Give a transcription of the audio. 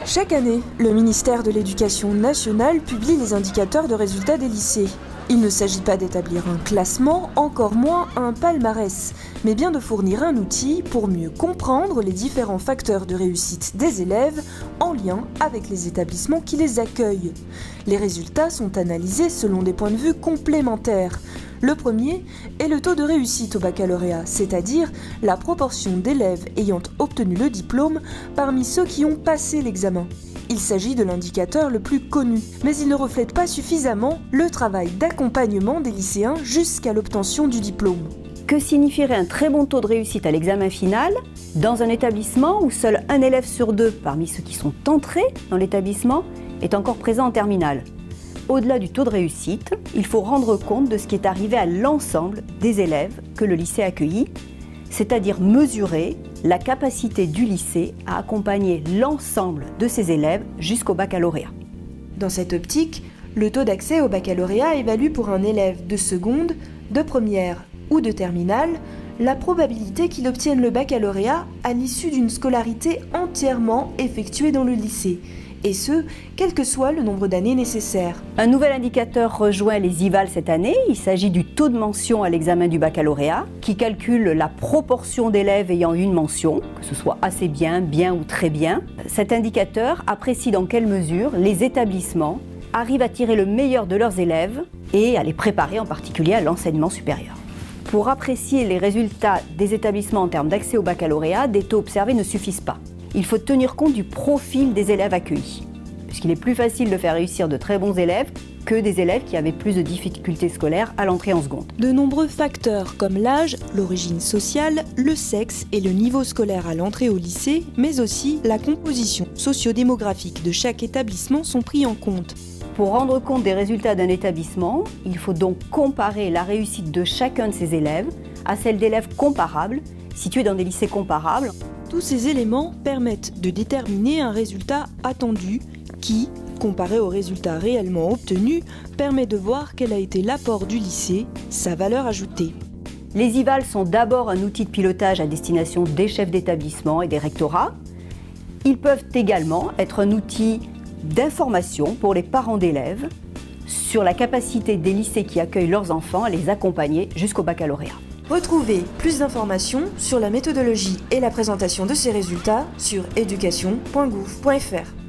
Chaque année, le ministère de l'Éducation nationale publie les indicateurs de résultats des lycées. Il ne s'agit pas d'établir un classement, encore moins un palmarès, mais bien de fournir un outil pour mieux comprendre les différents facteurs de réussite des élèves en lien avec les établissements qui les accueillent. Les résultats sont analysés selon des points de vue complémentaires. Le premier est le taux de réussite au baccalauréat, c'est-à-dire la proportion d'élèves ayant obtenu le diplôme parmi ceux qui ont passé l'examen. Il s'agit de l'indicateur le plus connu, mais il ne reflète pas suffisamment le travail d'accompagnement des lycéens jusqu'à l'obtention du diplôme. Que signifierait un très bon taux de réussite à l'examen final dans un établissement où seul un élève sur deux parmi ceux qui sont entrés dans l'établissement est encore présent en terminale? Au-delà du taux de réussite, il faut rendre compte de ce qui est arrivé à l'ensemble des élèves que le lycée a accueillis, c'est-à-dire mesurer la capacité du lycée à accompagner l'ensemble de ses élèves jusqu'au baccalauréat. Dans cette optique, le taux d'accès au baccalauréat évalue pour un élève de seconde, de première ou de terminale la probabilité qu'il obtienne le baccalauréat à l'issue d'une scolarité entièrement effectuée dans le lycée, et ce, quel que soit le nombre d'années nécessaires. Un nouvel indicateur rejoint les IVAL cette année. Il s'agit du taux de mention à l'examen du baccalauréat, qui calcule la proportion d'élèves ayant une mention, que ce soit assez bien, bien ou très bien. Cet indicateur apprécie dans quelle mesure les établissements arrivent à tirer le meilleur de leurs élèves et à les préparer en particulier à l'enseignement supérieur. Pour apprécier les résultats des établissements en termes d'accès au baccalauréat, des taux observés ne suffisent pas. Il faut tenir compte du profil des élèves accueillis, puisqu'il est plus facile de faire réussir de très bons élèves que des élèves qui avaient plus de difficultés scolaires à l'entrée en seconde. De nombreux facteurs comme l'âge, l'origine sociale, le sexe et le niveau scolaire à l'entrée au lycée, mais aussi la composition socio-démographique de chaque établissement sont pris en compte. Pour rendre compte des résultats d'un établissement, il faut donc comparer la réussite de chacun de ces élèves à celle d'élèves comparables, situés dans des lycées comparables. Tous ces éléments permettent de déterminer un résultat attendu qui, comparé au résultat réellement obtenu, permet de voir quel a été l'apport du lycée, sa valeur ajoutée. Les IVAL sont d'abord un outil de pilotage à destination des chefs d'établissement et des rectorats. Ils peuvent également être un outil d'information pour les parents d'élèves sur la capacité des lycées qui accueillent leurs enfants à les accompagner jusqu'au baccalauréat. Retrouvez plus d'informations sur la méthodologie et la présentation de ces résultats sur education.gouv.fr.